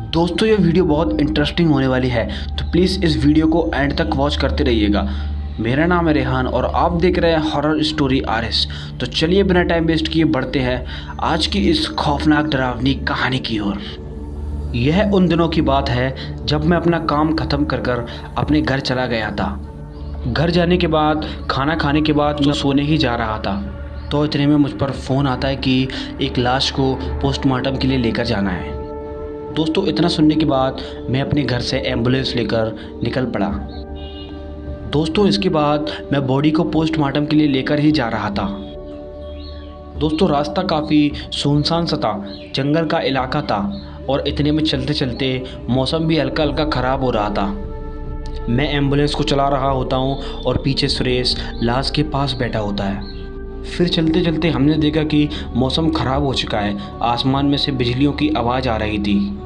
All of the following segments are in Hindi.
दोस्तों ये वीडियो बहुत इंटरेस्टिंग होने वाली है, तो प्लीज़ इस वीडियो को एंड तक वॉच करते रहिएगा। मेरा नाम है रेहान और आप देख रहे हैं हॉरर स्टोरी आरएस। तो चलिए बिना टाइम वेस्ट किए बढ़ते हैं आज की इस खौफनाक डरावनी कहानी की ओर। यह उन दिनों की बात है जब मैं अपना काम ख़त्म कर अपने घर चला गया था। घर जाने के बाद खाना खाने के बाद मैं सोने ही जा रहा था, तो इतने में मुझ पर फ़ोन आता है कि एक लाश को पोस्टमार्टम के लिए लेकर जाना है। दोस्तों इतना सुनने के बाद मैं अपने घर से एम्बुलेंस लेकर निकल पड़ा। दोस्तों इसके बाद मैं बॉडी को पोस्टमार्टम के लिए लेकर ही जा रहा था। दोस्तों रास्ता काफ़ी सुनसान सा था, जंगल का इलाका था और इतने में चलते चलते मौसम भी हल्का हल्का ख़राब हो रहा था। मैं एम्बुलेंस को चला रहा होता हूँ और पीछे सुरेश लाश के पास बैठा होता है। फिर चलते चलते हमने देखा कि मौसम ख़राब हो चुका है, आसमान में से बिजलियों की आवाज़ आ रही थी।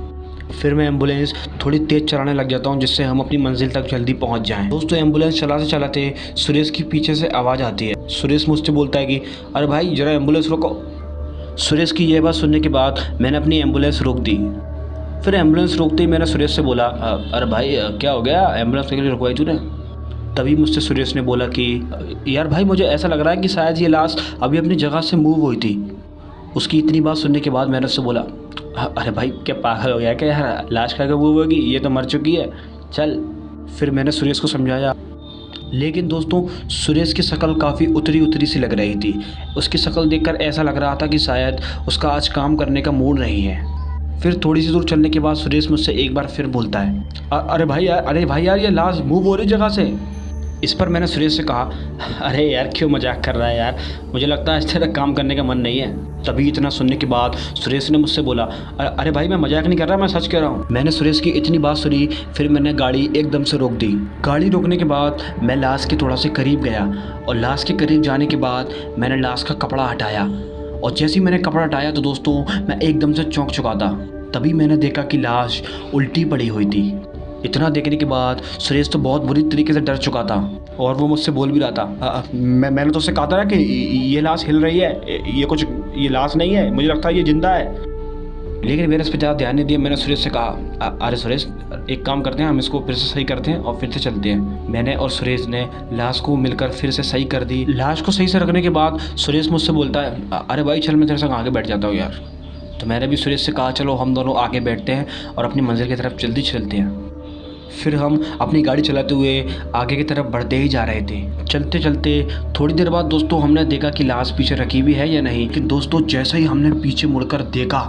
फिर मैं एम्बुलेंस थोड़ी तेज़ चलाने लग जाता हूँ जिससे हम अपनी मंजिल तक जल्दी पहुँच जाएं। दोस्तों एम्बुलेंस चलाते चलाते सुरेश की पीछे से आवाज़ आती है। सुरेश मुझसे बोलता है कि अरे भाई ज़रा एम्बुलेंस रोको। सुरेश की यह बात सुनने के बाद मैंने अपनी एम्बुलेंस रोक दी। फिर एम्बुलेंस रोकते ही मैंने सुरेश से बोला अरे भाई क्या हो गया, एम्बुलेंस के लिए रुकवाई तूने? तभी मुझसे सुरेश ने बोला कि यार भाई मुझे ऐसा लग रहा है कि शायद ये लाश अभी अपनी जगह से मूव हुई थी। उसकी इतनी बात सुनने के बाद मैंने उससे बोला अरे भाई क्या पागल हो गया क्या यार, लाश का क्या मूव होगी, ये तो मर चुकी है, चल। फिर मैंने सुरेश को समझाया, लेकिन दोस्तों सुरेश की शक्ल काफ़ी उतरी सी लग रही थी। उसकी शक्ल देखकर ऐसा लग रहा था कि शायद उसका आज काम करने का मूड नहीं है। फिर थोड़ी सी दूर चलने के बाद सुरेश मुझसे एक बार फिर बोलता है अरे भाई यार ये लाश मूव हो रही जगह से। इस पर मैंने सुरेश से कहा अरे यार क्यों मजाक कर रहा है यार, मुझे लगता है आज तेरा काम करने का मन नहीं है। तभी इतना सुनने के बाद सुरेश ने मुझसे बोला अरे भाई मैं मजाक नहीं कर रहा, मैं सच कह रहा हूँ। मैंने सुरेश की इतनी बात सुनी, फिर मैंने गाड़ी एकदम से रोक दी। गाड़ी रोकने के बाद मैं लाश के थोड़ा से करीब गया और लाश के करीब जाने के बाद मैंने लाश का कपड़ा हटाया और जैसे ही मैंने कपड़ा हटाया तो दोस्तों मैं एकदम से चौंक चुका था। तभी मैंने देखा कि लाश उल्टी पड़ी हुई थी। इतना देखने के बाद सुरेश तो बहुत बुरी तरीके से डर चुका था और वो मुझसे बोल भी रहा था मैंने तो उससे कहा था ना कि ये लाश हिल रही है, ये लाश नहीं है, मुझे लगता है ये जिंदा है। लेकिन मैंने इस पर ज़्यादा ध्यान नहीं दिया। मैंने सुरेश से कहा अरे सुरेश एक काम करते हैं, हम इसको फिर से सही करते हैं और फिर से चलते हैं। मैंने और सुरेश ने लाश को मिलकर फिर से सही कर दी। लाश को सही से रखने के बाद सुरेश मुझसे बोलता है अरे भाई चल मैं तेरे संग आगे बैठ जाता हूँ यार। तो मैंने भी सुरेश से कहा चलो हम दोनों आगे बैठते हैं और अपनी मंजिल की तरफ जल्दी चलते हैं। फिर हम अपनी गाड़ी चलाते हुए आगे की तरफ बढ़ते ही जा रहे थे। चलते चलते थोड़ी देर बाद दोस्तों हमने देखा कि लाश पीछे रखी हुई है या नहीं। कि दोस्तों जैसे ही हमने पीछे मुड़कर देखा,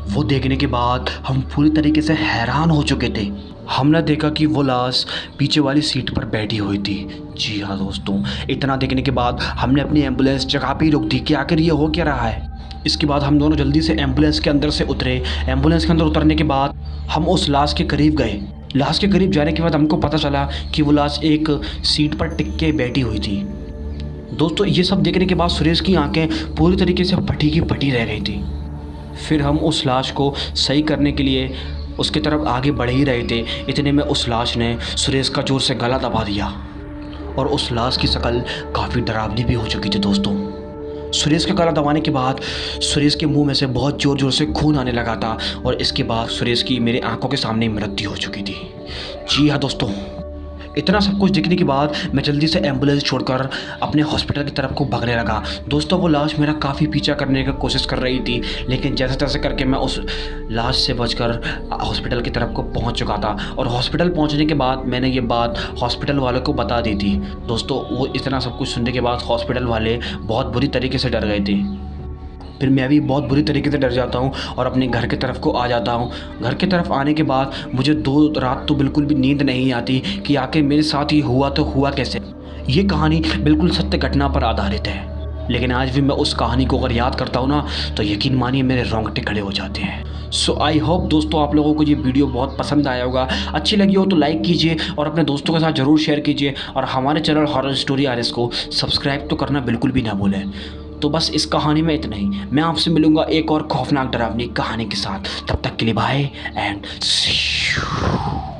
वो देखने के बाद हम पूरी तरीके से हैरान हो चुके थे। हमने देखा कि वो लाश पीछे वाली सीट पर बैठी हुई थी। जी हाँ दोस्तों, इतना देखने के बाद हमने अपनी एम्बुलेंस जगह पे ही रोक दी कि आखिर ये हो क्या रहा है। इसके बाद हम दोनों जल्दी से एम्बुलेंस के अंदर से उतरे। एम्बुलेंस के अंदर उतरने के बाद हम उस लाश के करीब गए। लाश के करीब जाने के बाद हमको पता चला कि वो लाश एक सीट पर टिक के बैठी हुई थी। दोस्तों ये सब देखने के बाद सुरेश की आंखें पूरी तरीके से फटी की फटी रह गई थी। फिर हम उस लाश को सही करने के लिए उसकी तरफ आगे बढ़ ही रहे थे। इतने में उस लाश ने सुरेश का जोर से गला दबा दिया और उस लाश की शक्ल काफ़ी डरावनी भी हो चुकी थी। दोस्तों सुरेश का गला दबाने के बाद सुरेश के मुंह में से बहुत ज़ोर ज़ोर से खून आने लगा था और इसके बाद सुरेश की मेरे आंखों के सामने मृत्यु हो चुकी थी। जी हाँ दोस्तों, इतना सब कुछ देखने के बाद मैं जल्दी से एम्बुलेंस छोड़कर अपने हॉस्पिटल की तरफ को भागने लगा। दोस्तों वो लाश मेरा काफ़ी पीछा करने की कोशिश कर रही थी, लेकिन जैसे तैसे करके मैं उस लाश से बचकर हॉस्पिटल की तरफ को पहुंच चुका था। और हॉस्पिटल पहुंचने के बाद मैंने ये बात हॉस्पिटल वालों को बता दी थी। दोस्तों वो इतना सब कुछ सुनने के बाद हॉस्पिटल वाले बहुत बुरी तरीके से डर गए थे। फिर मैं भी बहुत बुरी तरीके से डर जाता हूँ और अपने घर की तरफ को आ जाता हूँ। घर की तरफ आने के बाद मुझे 2 रात तो बिल्कुल भी नींद नहीं आती कि आखिर मेरे साथ ये हुआ तो हुआ कैसे। ये कहानी बिल्कुल सत्य घटना पर आधारित है, लेकिन आज भी मैं उस कहानी को अगर याद करता हूँ ना तो यकीन मानिए मेरे रोंगटे खड़े हो जाते हैं। सो आई होप दोस्तों आप लोगों को ये वीडियो बहुत पसंद आया होगा। अच्छी लगी हो तो लाइक कीजिए और अपने दोस्तों के साथ ज़रूर शेयर कीजिए और हमारे चैनल हॉरर स्टोरी आरएस को सब्सक्राइब तो करना बिल्कुल भी ना भूलें। तो बस इस कहानी में इतना ही। मैं आपसे मिलूंगा एक और खौफनाक डरावनी कहानी के साथ। तब तक के लिए बाय एंड सी यू।